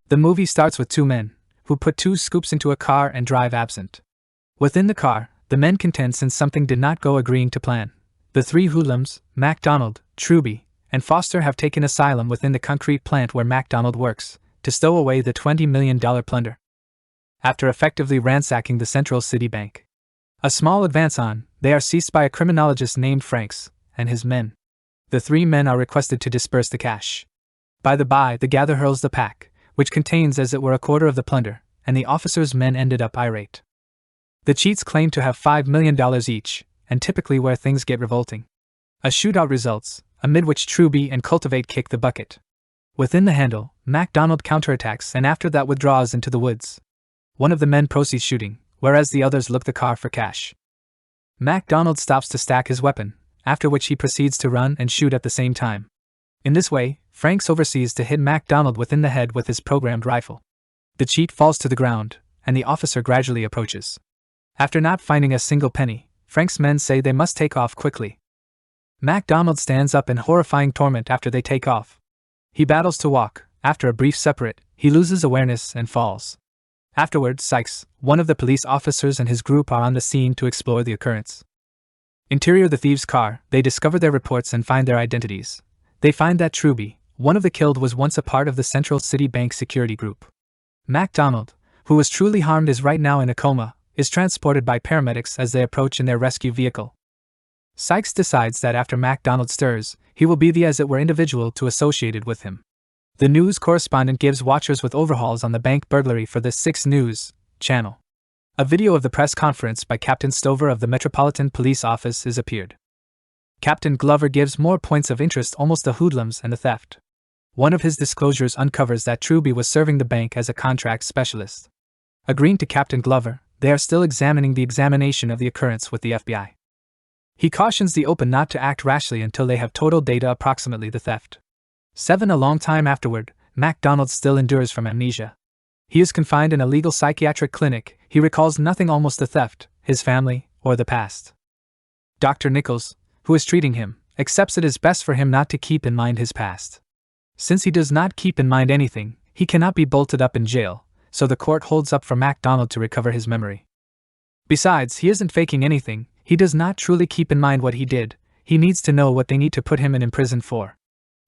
The movie starts with two men, who put two scoops into a car and drive absent. Within the car, the men contend since something did not go agreeing to plan. The three hoodlums, MacDonald, Truby, and Foster have taken asylum within the concrete plant where MacDonald works, to stow away the $20 million plunder. After effectively ransacking the Central City Bank, a small advance on, they are seized by a criminologist named Franks and his men. The three men are requested to disperse the cash. By the by, the gather hurls the pack, which contains as it were a quarter of the plunder, and the officers' men ended up irate. The cheats claim to have $5 million each, and typically where things get revolting. A shootout results, amid which Truby and Cultivate kick the bucket. Within the handle, MacDonald counterattacks and after that withdraws into the woods. One of the men proceeds shooting, whereas the others look the car for cash. MacDonald stops to stack his weapon, after which he proceeds to run and shoot at the same time. In this way, Franks oversees to hit MacDonald within the head with his programmed rifle. The cheat falls to the ground, and the officer gradually approaches. After not finding a single penny, Frank's men say they must take off quickly. MacDonald stands up in horrifying torment after they take off. He battles to walk. After a brief separate, he loses awareness and falls. Afterward, Sykes, one of the police officers and his group are on the scene to explore the occurrence. Interior the thieves' car, they discover their reports and find their identities. They find that Truby, one of the killed, was once a part of the Central City Bank security group. MacDonald, who was truly harmed, is right now in a coma, is transported by paramedics as they approach in their rescue vehicle. Sykes decides that after MacDonald stirs, he will be the as it were individual to associated with him. The news correspondent gives watchers with overhauls on the bank burglary for the 6 News channel. A video of the press conference by Captain Stover of the Metropolitan Police Office is appeared. Captain Glover gives more points of interest, almost the hoodlums and the theft. One of his disclosures uncovers that Truby was serving the bank as a contract specialist. Agreeing to Captain Glover, they are still examining the examination of the occurrence with the FBI. He cautions the open not to act rashly until they have total data approximately the theft. 7 A long time afterward, MacDonald still endures from amnesia. He is confined in a legal psychiatric clinic. He recalls nothing, almost the theft, his family, or the past. Dr. Nichols, who is treating him, accepts it is best for him not to keep in mind his past. Since he does not keep in mind anything, he cannot be bolted up in jail, so the court holds up for MacDonald to recover his memory. Besides, he isn't faking anything. He does not truly keep in mind what he did. He needs to know what they need to put him in prison for.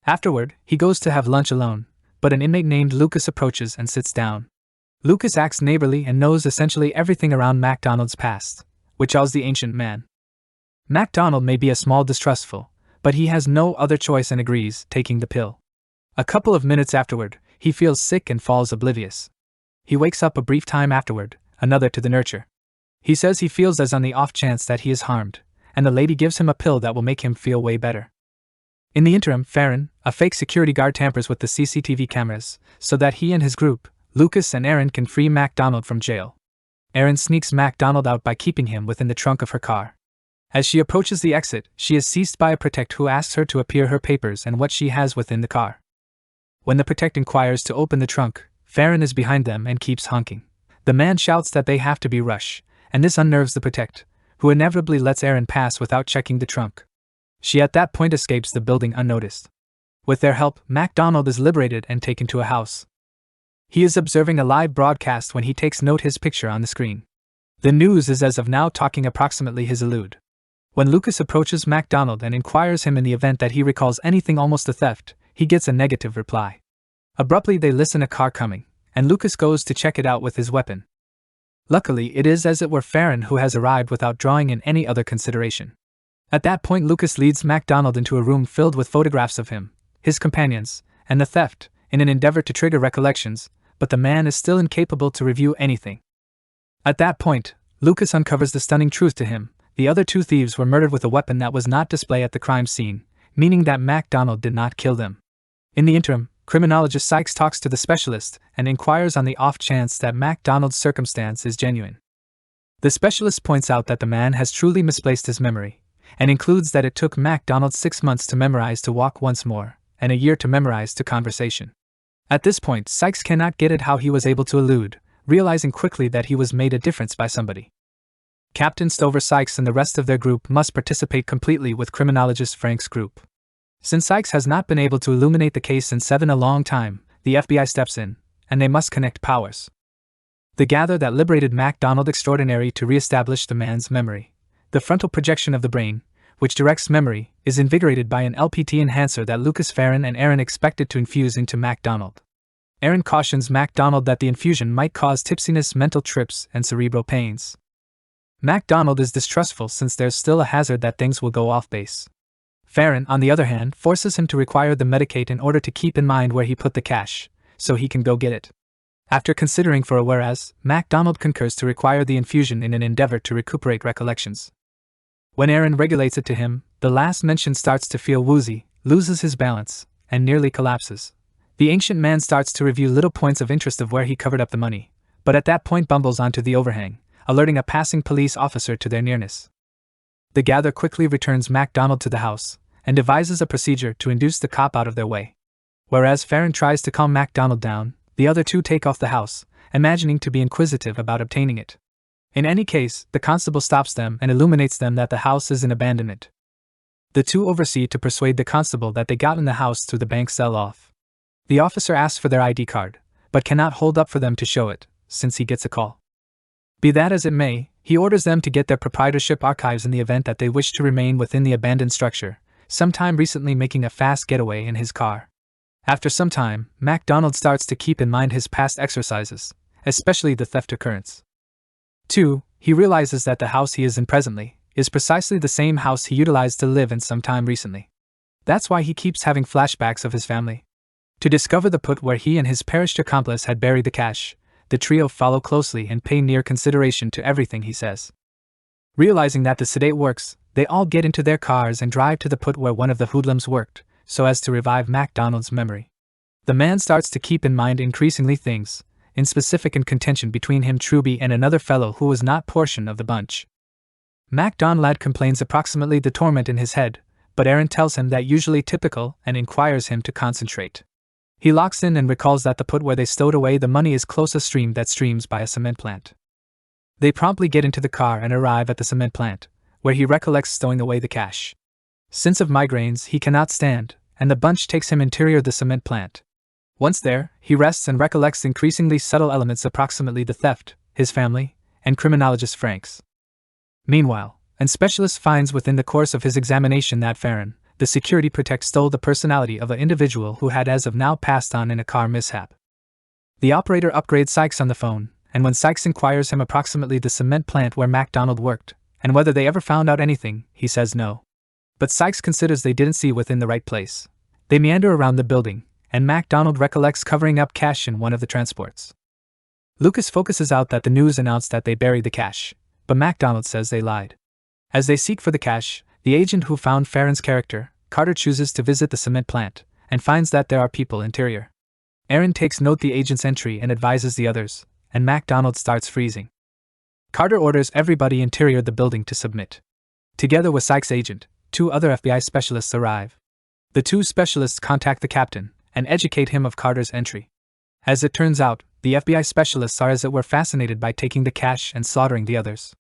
Afterward, he goes to have lunch alone, but an inmate named Lucas approaches and sits down. Lucas acts neighborly and knows essentially everything around MacDonald's past, which awes the ancient man. MacDonald may be a small distrustful, but he has no other choice and agrees, taking the pill. A couple of minutes afterward, he feels sick and falls oblivious. He wakes up a brief time afterward, another to the nurture. He says he feels as on the off chance that he is harmed, and the lady gives him a pill that will make him feel way better. In the interim, Farron, a fake security guard, tampers with the CCTV cameras, so that he and his group, Lucas and Aaron, can free MacDonald from jail. Aaron sneaks MacDonald out by keeping him within the trunk of her car. As she approaches the exit, she is seized by a protect who asks her to appear her papers and what she has within the car. When the protect inquires to open the trunk, Farron is behind them and keeps honking. The man shouts that they have to be rushed, and this unnerves the protect, who inevitably lets Aaron pass without checking the trunk. She at that point escapes the building unnoticed. With their help, MacDonald is liberated and taken to a house. He is observing a live broadcast when he takes note his picture on the screen. The news is as of now talking approximately his allude. When Lucas approaches MacDonald and inquires him in the event that he recalls anything almost a theft, he gets a negative reply. Abruptly they listen a car coming, and Lucas goes to check it out with his weapon. Luckily, it is as it were Farron who has arrived without drawing in any other consideration. At that point, Lucas leads MacDonald into a room filled with photographs of him, his companions, and the theft, in an endeavor to trigger recollections, but the man is still incapable to review anything. At that point, Lucas uncovers the stunning truth to him: the other 2 thieves were murdered with a weapon that was not displayed at the crime scene, meaning that MacDonald did not kill them. In the interim, criminologist Sykes talks to the specialist and inquires on the off chance that MacDonald's circumstance is genuine. The specialist points out that the man has truly misplaced his memory, and includes that it took MacDonald 6 months to memorize to walk once more, and a year to memorize to conversation. At this point, Sykes cannot get it how he was able to elude, realizing quickly that he was made a difference by somebody. Captain Stover, Sykes and the rest of their group must participate completely with criminologist Frank's group. Since Sykes has not been able to illuminate the case in 7 a long time, the FBI steps in, and they must connect powers. The gather that liberated MacDonald extraordinary to re-establish the man's memory. The frontal projection of the brain, which directs memory, is invigorated by an LPT enhancer that Lucas, Farron, and Aaron expected to infuse into MacDonald. Aaron cautions MacDonald that the infusion might cause tipsiness, mental trips, and cerebral pains. MacDonald is distrustful since there's still a hazard that things will go off base. Farron, on the other hand, forces him to require the Medicate in order to keep in mind where he put the cash, so he can go get it. After considering for a whereas, MacDonald concurs to require the infusion in an endeavor to recuperate recollections. When Aaron regulates it to him, the last mentioned starts to feel woozy, loses his balance, and nearly collapses. The ancient man starts to review little points of interest of where he covered up the money, but at that point bumbles onto the overhang, alerting a passing police officer to their nearness. The gather quickly returns MacDonald to the house, and devises a procedure to induce the cop out of their way. Whereas Farron tries to calm MacDonald down, the other two take off the house, imagining to be inquisitive about obtaining it. In any case, the constable stops them and illuminates them that the house is in abandonment. The two oversee to persuade the constable that they got in the house through the bank sell-off. The officer asks for their ID card, but cannot hold up for them to show it, since he gets a call. Be that as it may, he orders them to get their proprietorship archives in the event that they wish to remain within the abandoned structure, sometime recently making a fast getaway in his car. After some time, MacDonald starts to keep in mind his past exercises, especially the theft occurrence. 2. He realizes that the house he is in presently is precisely the same house he utilized to live in some time recently. That's why he keeps having flashbacks of his family. To discover the put where he and his perished accomplice had buried the cash, the trio follow closely and pay near consideration to everything he says. Realizing that the sedate works, they all get into their cars and drive to the put where one of the hoodlums worked, so as to revive MacDonald's memory. The man starts to keep in mind increasingly things, in specific in contention between him, Truby, and another fellow who was not portion of the bunch. MacDonald complains approximately the torment in his head, but Aaron tells him that usually typical and inquires him to concentrate. He locks in and recalls that the put where they stowed away the money is close a stream that streams by a cement plant. They promptly get into the car and arrive at the cement plant, where he recollects stowing away the cash. Since of migraines he cannot stand, and the bunch takes him interior the cement plant. Once there, he rests and recollects increasingly subtle elements, approximately the theft, his family, and criminologist Franks. Meanwhile, an specialist finds within the course of his examination that Farron, the security protect, stole the personality of an individual who had as of now passed on in a car mishap. The operator upgrades Sykes on the phone, and when Sykes inquires him approximately the cement plant where MacDonald worked, and whether they ever found out anything, he says no. But Sykes considers they didn't see within the right place. They meander around the building, and MacDonald recollects covering up cash in one of the transports. Lucas focuses out that the news announced that they buried the cash, but MacDonald says they lied. As they seek for the cash, the agent who found Farron's character, Carter, chooses to visit the cement plant, and finds that there are people interior. Aaron takes note the agent's entry and advises the others, and MacDonald starts freezing. Carter orders everybody interior the building to submit. Together with Sykes' agent, 2 other FBI specialists arrive. The 2 specialists contact the captain, and educate him of Carter's entry. As it turns out, the FBI specialists are as it were fascinated by taking the cash and slaughtering the others.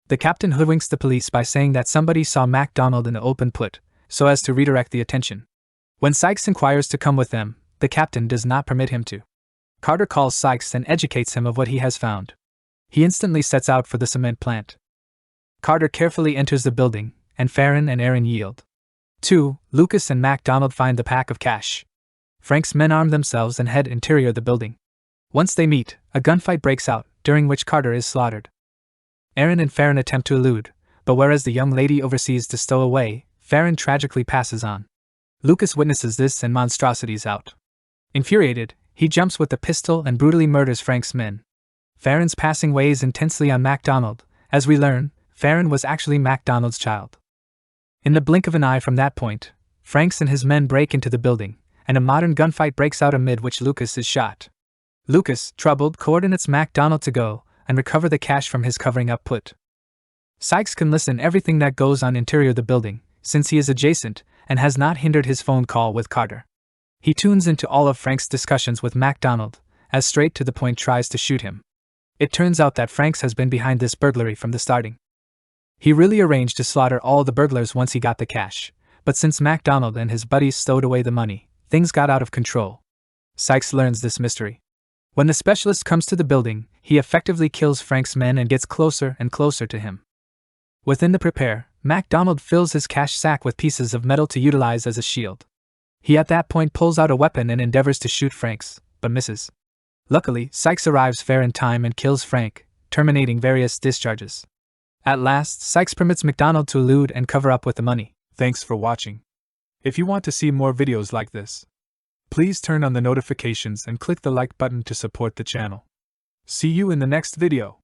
The captain hoodwinks the police by saying that somebody saw MacDonald in the open put, so as to redirect the attention. When Sykes inquires to come with them, the captain does not permit him to. Carter calls Sykes and educates him of what he has found. He instantly sets out for the cement plant. Carter carefully enters the building, and Farron and Aaron yield. 2. Lucas and MacDonald find the pack of cash. Frank's men arm themselves and head interior the building. Once they meet, a gunfight breaks out, during which Carter is slaughtered. Aaron and Farron attempt to elude, but whereas the young lady oversees to stow away, Farron tragically passes on. Lucas witnesses this and monstrosities out. Infuriated, he jumps with the pistol and brutally murders Frank's men. Farron's passing weighs intensely on MacDonald. As we learn, Farron was actually MacDonald's child. In the blink of an eye from that point, Franks and his men break into the building, and a modern gunfight breaks out amid which Lucas is shot. Lucas, troubled, coordinates MacDonald to go and recover the cash from his covering up put. Sykes can listen everything that goes on interior the building, since he is adjacent and has not hindered his phone call with Carter. He tunes into all of Frank's discussions with MacDonald, as straight to the point tries to shoot him. It turns out that Franks has been behind this burglary from the starting. He really arranged to slaughter all the burglars once he got the cash, but since MacDonald and his buddies stowed away the money, things got out of control. Sykes learns this mystery. When the specialist comes to the building, he effectively kills Frank's men and gets closer and closer to him. Within the prepare, MacDonald fills his cash sack with pieces of metal to utilize as a shield. He at that point pulls out a weapon and endeavors to shoot Franks, but misses. Luckily, Sykes arrives fair in time and kills Frank, terminating various discharges. At last, Sykes permits MacDonald to elude and cover up with the money. Thanks for watching. If you want to see more videos like this, please turn on the notifications and click the like button to support the channel. See you in the next video.